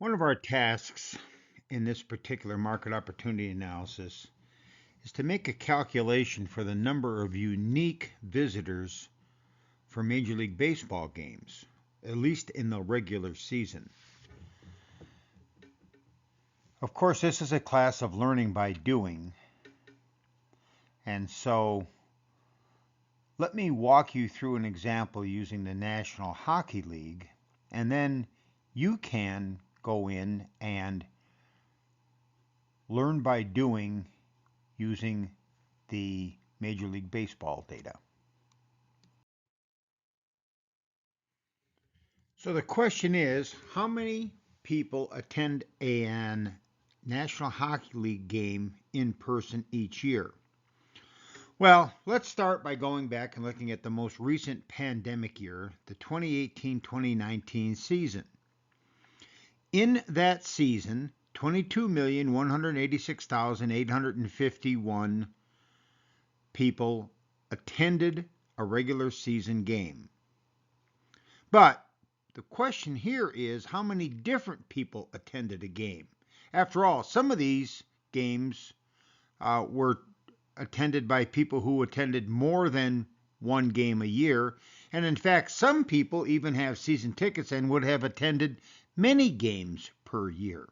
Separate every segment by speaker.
Speaker 1: One of our tasks in this particular market opportunity analysis is to make a calculation for the number of unique visitors for Major League Baseball games, at least in the regular season. Of course, this is a class of learning by doing, and so let me walk you through an example using the National Hockey League, and then you can go in and learn by doing using the Major League Baseball data. So the question is, how many people attend a National Hockey League game in person each year? Well, let's start by going back and looking at the most recent pandemic year, the 2018-2019 season. In that season, 22,186,851 people attended a regular season game. But the question here is, how many different people attended a game? After all, some of these games were attended by people who attended more than one game a year. And in fact, some people even have season tickets and would have attended many games per year.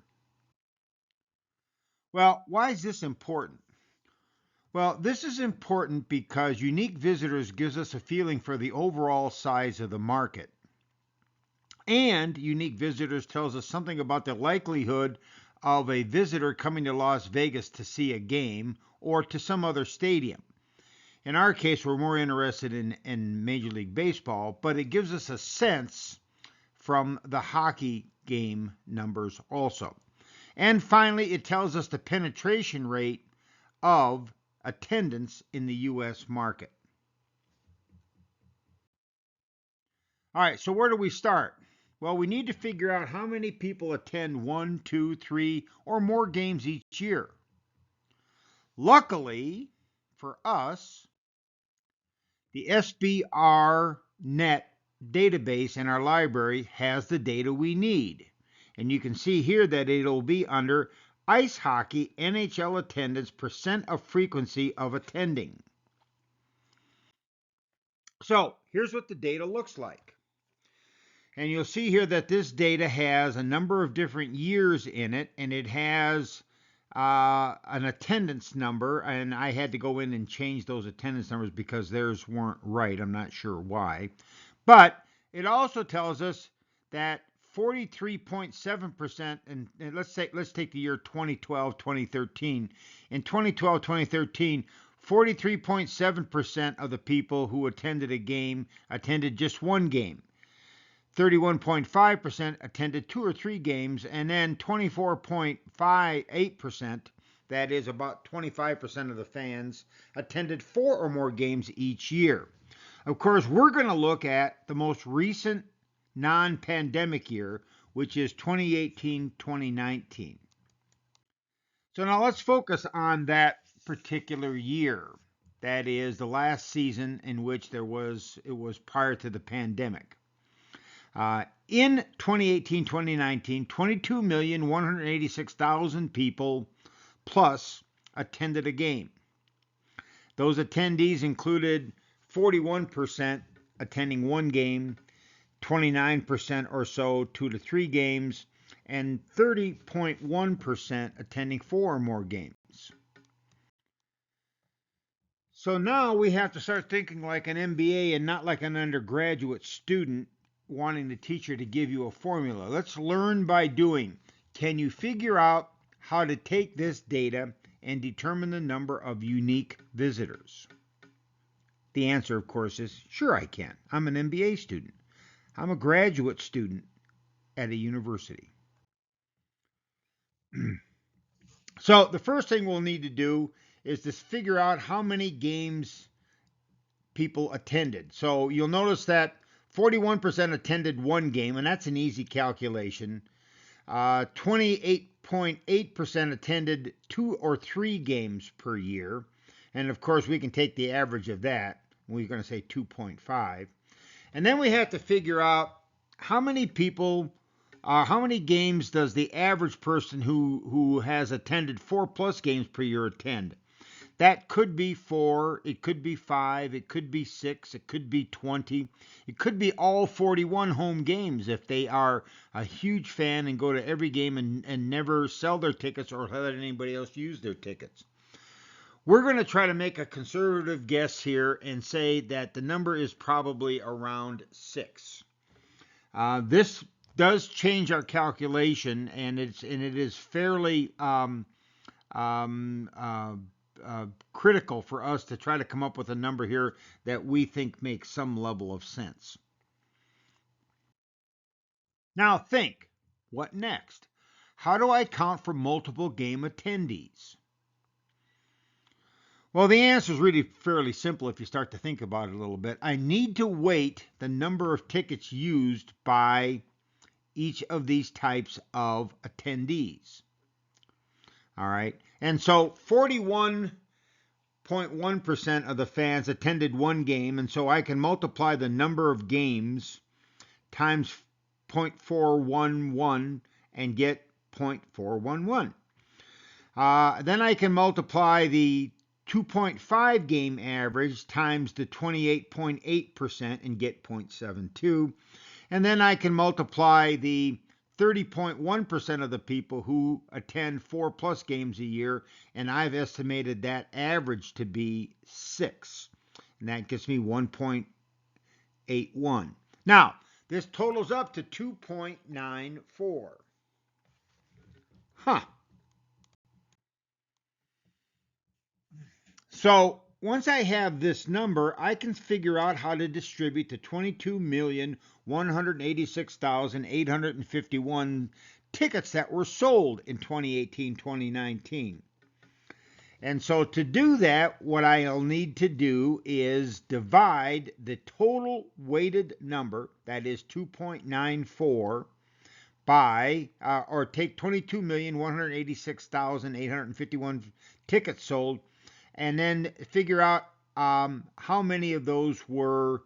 Speaker 1: Well, why is this important? Well, this is important because unique visitors gives us a feeling for the overall size of the market. And unique visitors tells us something about the likelihood of a visitor coming to Las Vegas to see a game or to some other stadium. In our case, we're more interested in Major League Baseball, but it gives us a sense from the hockey game numbers also. And finally, it tells us the penetration rate of attendance in the U.S. market. All right, so where do we start? Well, we need to figure out how many people attend 1, 2, 3, or more games each year. Luckily for us, the SBR Net database in our library has the data we need. And you can see here that it'll be under ice hockey NHL attendance percent of frequency of attending. So here's what the data looks like. And you'll see here that this data has a number of different years in it, and it has an attendance number, and I had to go in and change those attendance numbers because theirs weren't right. I'm not sure why. But it also tells us that 43.7%, and let's take the year 2012, 2013. In 2012, 2013, 43.7% of the people who attended a game attended just one game. 31.5% attended 2 or 3 games, and then 24.58%, that is about 25% of the fans, attended 4 or more games each year. Of course, we're going to look at the most recent non-pandemic year, which is 2018-2019. So now let's focus on that particular year. That is the last season in which it was prior to the pandemic. In 2018-2019, 22,186,000 people plus attended a game. Those attendees included 41% attending one game, 29% or so 2 to 3 games, and 30.1% attending 4 or more games. So now we have to start thinking like an MBA and not like an undergraduate student wanting the teacher to give you a formula. Let's learn by doing. Can you figure out how to take this data and determine the number of unique visitors? The answer, of course, is sure I can. I'm an MBA student. I'm a graduate student at a university. So the first thing we'll need to do is to figure out how many games people attended. So you'll notice that 41% attended one game, and that's an easy calculation. 28.8% attended 2 or 3 games per year. And of course, we can take the average of that. We're going to say 2.5. And then we have to figure out how many people How many games does the average person who has attended 4+ games per year attend? That could be 4, it could be 5, it could be 6, it could be 20, it could be all 41 home games if they are a huge fan and go to every game and never sell their tickets or let anybody else use their tickets. We're going to try to make a conservative guess here and say that the number is probably around 6. This does change our calculation, and it is fairly critical for us to try to come up with a number here that we think makes some level of sense. Now think, what next? How do I count for multiple game attendees? Well, the answer is really fairly simple if you start to think about it a little bit. I need to weight the number of tickets used by each of these types of attendees. All right, and so 41.1% of the fans attended one game, and so I can multiply the number of games times 0.411 and get 0.411. Then I can multiply the 2.5 game average times the 28.8% and get 0.72. And then I can multiply the 30.1% of the people who attend 4+ games a year, and I've estimated that average to be 6. And that gets me 1.81. Now, this totals up to 2.94. So once I have this number, I can figure out how to distribute the 22,186,851 tickets that were sold in 2018-2019. And so to do that, what I'll need to do is divide the total weighted number, that is 2.94, by, or take 22,186,851 tickets sold, and then figure out how many of those were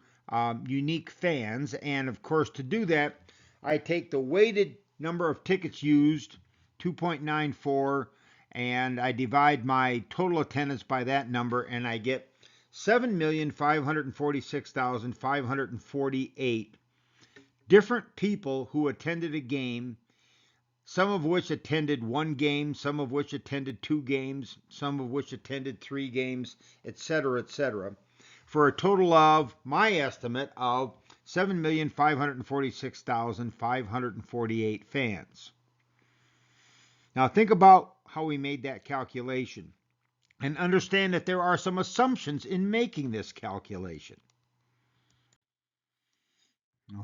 Speaker 1: unique fans. And of course, to do that, I take the weighted number of tickets used, 2.94, and I divide my total attendance by that number, and I get 7,546,548 different people who attended a game, some of which attended one game, some of which attended 2 games, some of which attended 3 games, etc., for a total of, my estimate, of 7,546,548 fans. Now think about how we made that calculation and understand that there are some assumptions in making this calculation.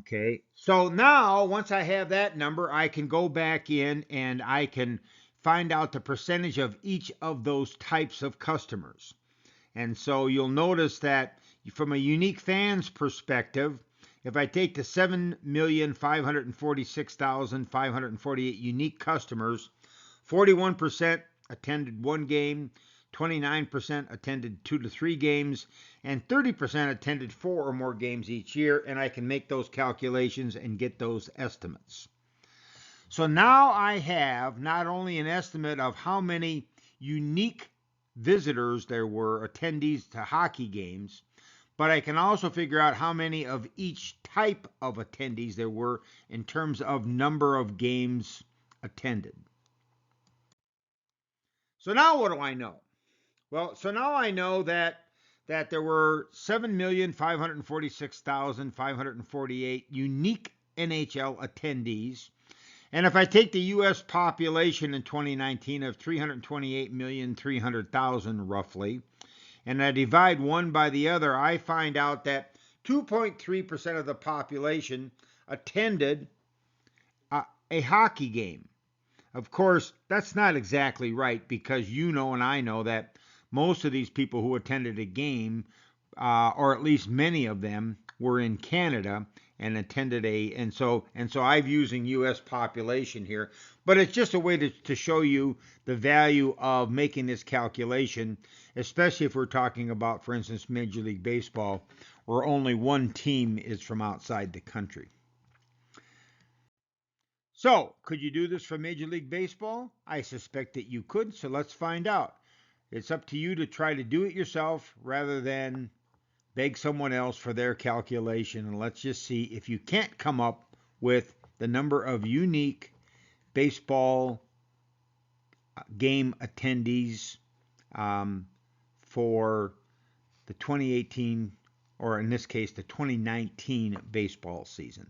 Speaker 1: Okay, so now once I have that number, I can go back in and I can find out the percentage of each of those types of customers. And so you'll notice that from a unique fans perspective, if I take the 7,546,548 unique customers, 41% attended one game, 29% attended 2 to 3 games, and 30% attended 4 or more games each year, and I can make those calculations and get those estimates. So now I have not only an estimate of how many unique visitors there were, attendees to hockey games, but I can also figure out how many of each type of attendees there were in terms of number of games attended. So now what do I know? Well, so now I know that there were 7,546,548 unique NHL attendees. And if I take the U.S. population in 2019 of 328,300,000 roughly, and I divide one by the other, I find out that 2.3% of the population attended a hockey game. Of course, that's not exactly right, because you know and I know that most of these people who attended a game, or at least many of them, were in Canada and attended and so I'm using U.S. population here, but it's just a way to show you the value of making this calculation, especially if we're talking about, for instance, Major League Baseball, where only one team is from outside the country. So, could you do this for Major League Baseball? I suspect that you could, so let's find out. It's up to you to try to do it yourself rather than beg someone else for their calculation. And let's just see if you can't come up with the number of unique baseball game attendees for the 2018, or in this case, the 2019 baseball season.